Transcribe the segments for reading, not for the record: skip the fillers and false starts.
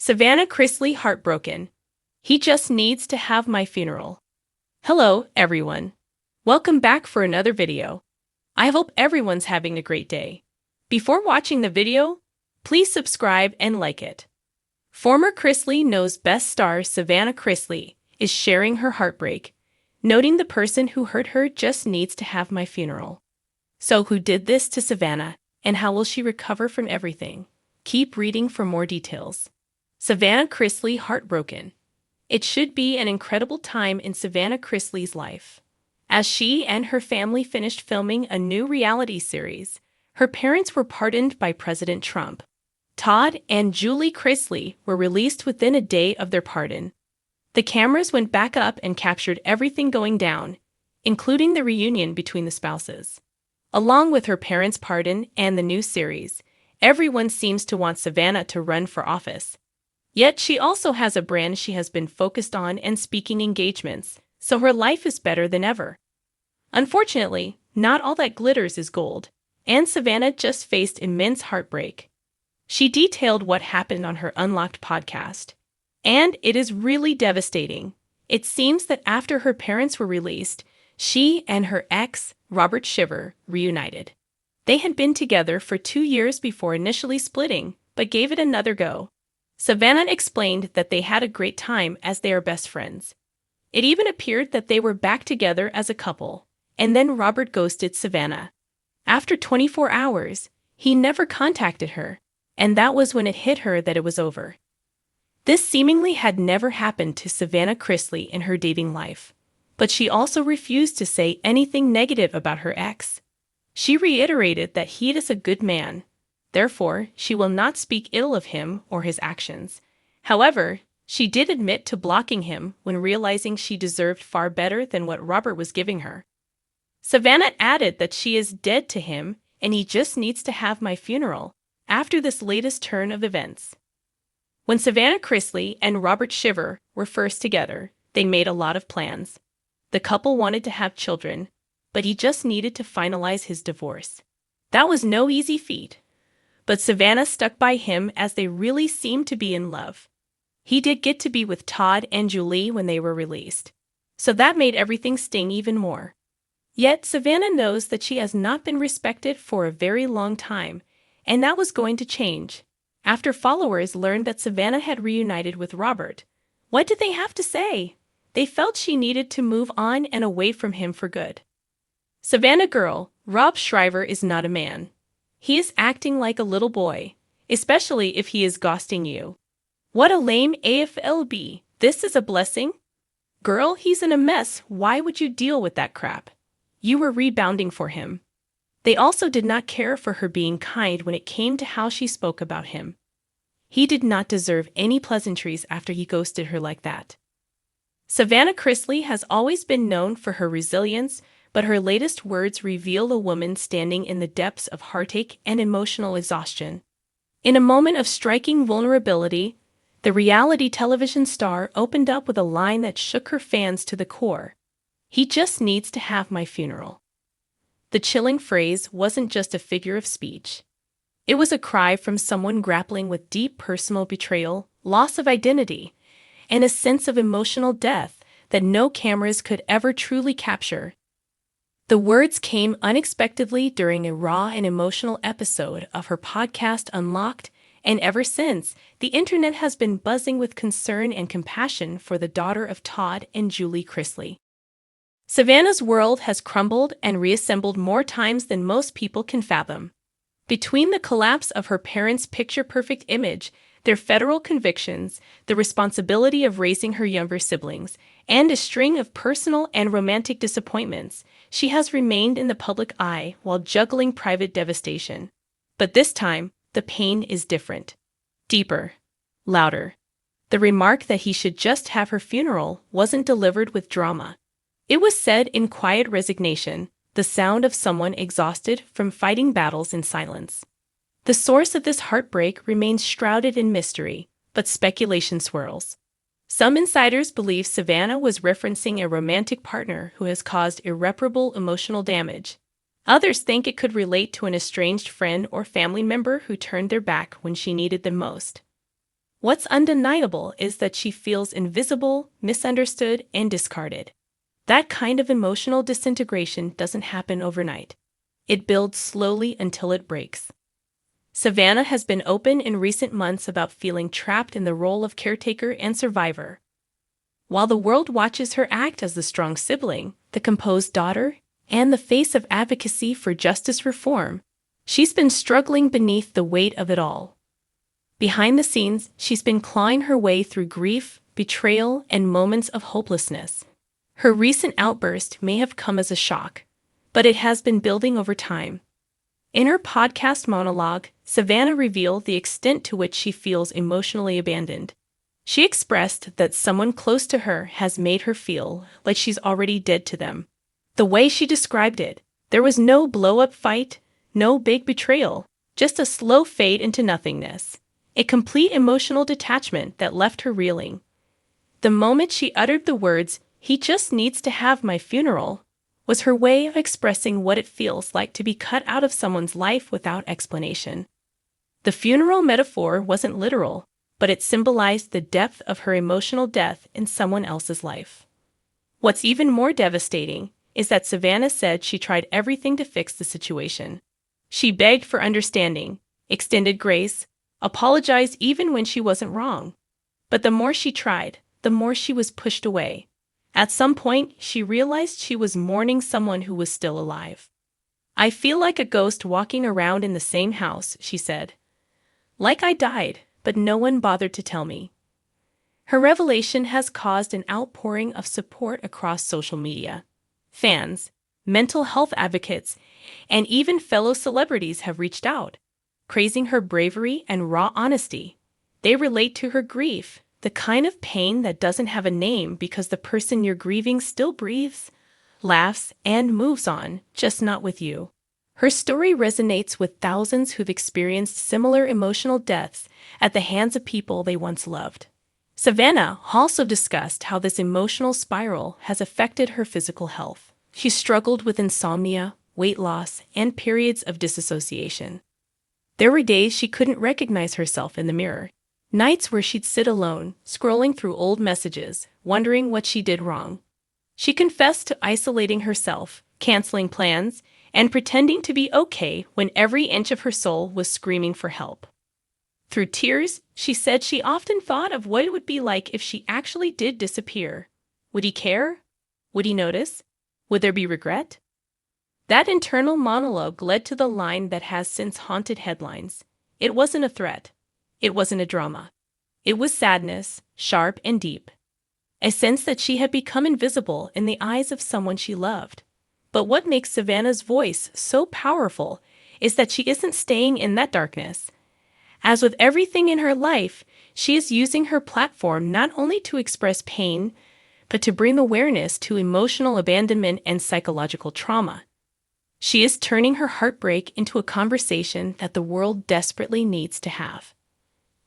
Savannah Chrisley heartbroken. He just needs to have my funeral. Hello, everyone. Welcome back for another video. I hope everyone's having a great day. Before watching the video, please subscribe and like it. Former Chrisley Knows Best star Savannah Chrisley is sharing her heartbreak, noting the person who hurt her just needs to have my funeral. So who did this to Savannah, and how will she recover from everything? Keep reading for more details. Savannah Chrisley heartbroken. It should be an incredible time in Savannah Chrisley's life. As she and her family finished filming a new reality series, her parents were pardoned by President Trump. Todd and Julie Chrisley were released within a day of their pardon. The cameras went back up and captured everything going down, including the reunion between the spouses. Along with her parents' pardon and the new series, everyone seems to want Savannah to run for office. Yet she also has a brand she has been focused on and speaking engagements, so her life is better than ever. Unfortunately, not all that glitters is gold, and Savannah just faced immense heartbreak. She detailed what happened on her Unlocked podcast, and it is really devastating. It seems that after her parents were released, she and her ex, Robert Shiver, reunited. They had been together for 2 years before initially splitting, but gave it another go. Savannah explained that they had a great time as they are best friends. It even appeared that they were back together as a couple, and then Robert ghosted Savannah. After 24 hours, he never contacted her, and that was when it hit her that it was over. This seemingly had never happened to Savannah Chrisley in her dating life, but she also refused to say anything negative about her ex. She reiterated that he is a good man. Therefore, she will not speak ill of him or his actions. However, she did admit to blocking him when realizing she deserved far better than what Robert was giving her. Savannah added that she is dead to him and he just needs to have my funeral after this latest turn of events. When Savannah Chrisley and Robert Shiver were first together, they made a lot of plans. The couple wanted to have children, but he just needed to finalize his divorce. That was no easy feat. But Savannah stuck by him as they really seemed to be in love. He did get to be with Todd and Julie when they were released, so that made everything sting even more. Yet Savannah knows that she has not been respected for a very long time, and that was going to change. After followers learned that Savannah had reunited with Robert, what did they have to say? They felt she needed to move on and away from him for good. Savannah girl, Rob Shriver is not a man. He is acting like a little boy, especially if he is ghosting you. What a lame AFLB. This is a blessing? Girl, he's in a mess. Why would you deal with that crap? You were rebounding for him. They also did not care for her being kind when it came to how she spoke about him. He did not deserve any pleasantries after he ghosted her like that. Savannah Chrisley has always been known for her resilience, but her latest words reveal a woman standing in the depths of heartache and emotional exhaustion. In a moment of striking vulnerability, the reality television star opened up with a line that shook her fans to the core. He just needs to have my funeral. The chilling phrase wasn't just a figure of speech. It was a cry from someone grappling with deep personal betrayal, loss of identity, and a sense of emotional death that no cameras could ever truly capture. The words came unexpectedly during a raw and emotional episode of her podcast Unlocked, and ever since, the internet has been buzzing with concern and compassion for the daughter of Todd and Julie Chrisley. Savannah's world has crumbled and reassembled more times than most people can fathom. Between the collapse of her parents' picture-perfect image, their federal convictions, the responsibility of raising her younger siblings, and a string of personal and romantic disappointments, she has remained in the public eye while juggling private devastation. But this time, the pain is different. Deeper. Louder. The remark that he should just have her funeral wasn't delivered with drama. It was said in quiet resignation, the sound of someone exhausted from fighting battles in silence. The source of this heartbreak remains shrouded in mystery, but speculation swirls. Some insiders believe Savannah was referencing a romantic partner who has caused irreparable emotional damage. Others think it could relate to an estranged friend or family member who turned their back when she needed them most. What's undeniable is that she feels invisible, misunderstood, and discarded. That kind of emotional disintegration doesn't happen overnight. It builds slowly until it breaks. Savannah has been open in recent months about feeling trapped in the role of caretaker and survivor. While the world watches her act as the strong sibling, the composed daughter, and the face of advocacy for justice reform, she's been struggling beneath the weight of it all. Behind the scenes, she's been clawing her way through grief, betrayal, and moments of hopelessness. Her recent outburst may have come as a shock, but it has been building over time. In her podcast monologue, Savannah revealed the extent to which she feels emotionally abandoned. She expressed that someone close to her has made her feel like she's already dead to them. The way she described it, there was no blow-up fight, no big betrayal, just a slow fade into nothingness. A complete emotional detachment that left her reeling. The moment she uttered the words, "He just needs to have my funeral," was her way of expressing what it feels like to be cut out of someone's life without explanation. The funeral metaphor wasn't literal, but it symbolized the depth of her emotional death in someone else's life. What's even more devastating is that Savannah said she tried everything to fix the situation. She begged for understanding, extended grace, apologized even when she wasn't wrong. But the more she tried, the more she was pushed away. At some point, she realized she was mourning someone who was still alive. "I feel like a ghost walking around in the same house," she said. "Like I died, but no one bothered to tell me." Her revelation has caused an outpouring of support across social media. Fans, mental health advocates, and even fellow celebrities have reached out, praising her bravery and raw honesty. They relate to her grief, the kind of pain that doesn't have a name because the person you're grieving still breathes, laughs, and moves on, just not with you. Her story resonates with thousands who've experienced similar emotional deaths at the hands of people they once loved. Savannah also discussed how this emotional spiral has affected her physical health. She struggled with insomnia, weight loss, and periods of disassociation. There were days she couldn't recognize herself in the mirror. Nights where she'd sit alone, scrolling through old messages, wondering what she did wrong. She confessed to isolating herself, canceling plans, and pretending to be okay when every inch of her soul was screaming for help. Through tears, she said she often thought of what it would be like if she actually did disappear. Would he care? Would he notice? Would there be regret? That internal monologue led to the line that has since haunted headlines. It wasn't a threat. It wasn't a drama. It was sadness, sharp and deep. A sense that she had become invisible in the eyes of someone she loved. But what makes Savannah's voice so powerful is that she isn't staying in that darkness. As with everything in her life, she is using her platform not only to express pain, but to bring awareness to emotional abandonment and psychological trauma. She is turning her heartbreak into a conversation that the world desperately needs to have.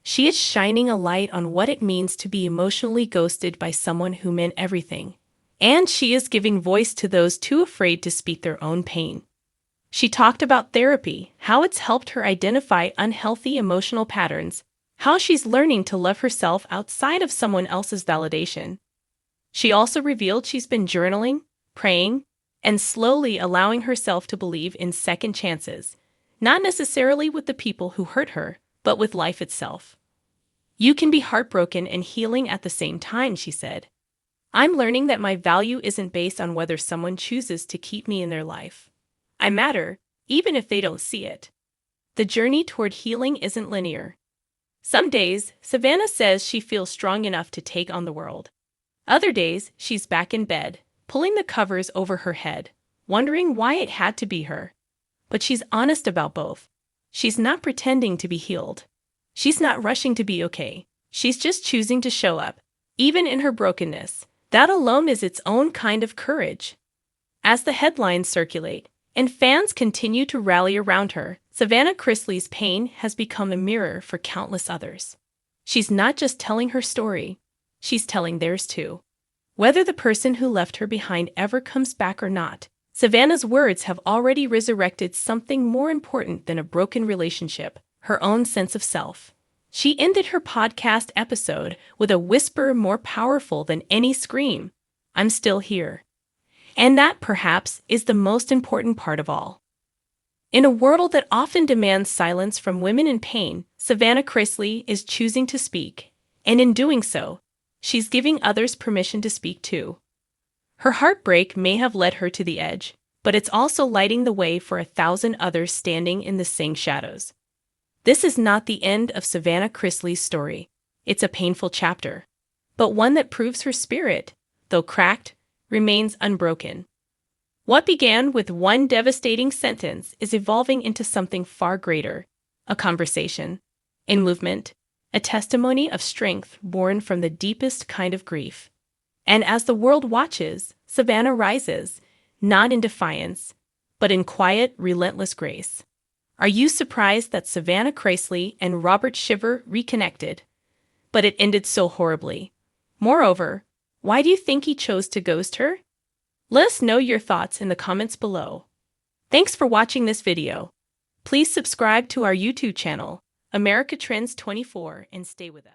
She is shining a light on what it means to be emotionally ghosted by someone who meant everything. And she is giving voice to those too afraid to speak their own pain. She talked about therapy, how it's helped her identify unhealthy emotional patterns, how she's learning to love herself outside of someone else's validation. She also revealed she's been journaling, praying, and slowly allowing herself to believe in second chances, not necessarily with the people who hurt her, but with life itself. "You can be heartbroken and healing at the same time," she said. "I'm learning that my value isn't based on whether someone chooses to keep me in their life. I matter, even if they don't see it." The journey toward healing isn't linear. Some days, Savannah says she feels strong enough to take on the world. Other days, she's back in bed, pulling the covers over her head, wondering why it had to be her. But she's honest about both. She's not pretending to be healed. She's not rushing to be okay. She's just choosing to show up, even in her brokenness. That alone is its own kind of courage. As the headlines circulate, and fans continue to rally around her, Savannah Chrisley's pain has become a mirror for countless others. She's not just telling her story, she's telling theirs too. Whether the person who left her behind ever comes back or not, Savannah's words have already resurrected something more important than a broken relationship, her own sense of self. She ended her podcast episode with a whisper more powerful than any scream. I'm still here. And that, perhaps, is the most important part of all. In a world that often demands silence from women in pain, Savannah Chrisley is choosing to speak, and in doing so, she's giving others permission to speak too. Her heartbreak may have led her to the edge, but it's also lighting the way for 1,000 others standing in the same shadows. This is not the end of Savannah Chrisley's story. It's a painful chapter, but one that proves her spirit, though cracked, remains unbroken. What began with one devastating sentence is evolving into something far greater, a conversation, a movement, a testimony of strength born from the deepest kind of grief. And as the world watches, Savannah rises, not in defiance, but in quiet, relentless grace. Are you surprised that Savannah Chrisley and Robert Shiver reconnected? But it ended so horribly. Moreover, why do you think he chose to ghost her? Let us know your thoughts in the comments below. Thanks for watching this video. Please subscribe to our YouTube channel, America Trends 24, and stay with us.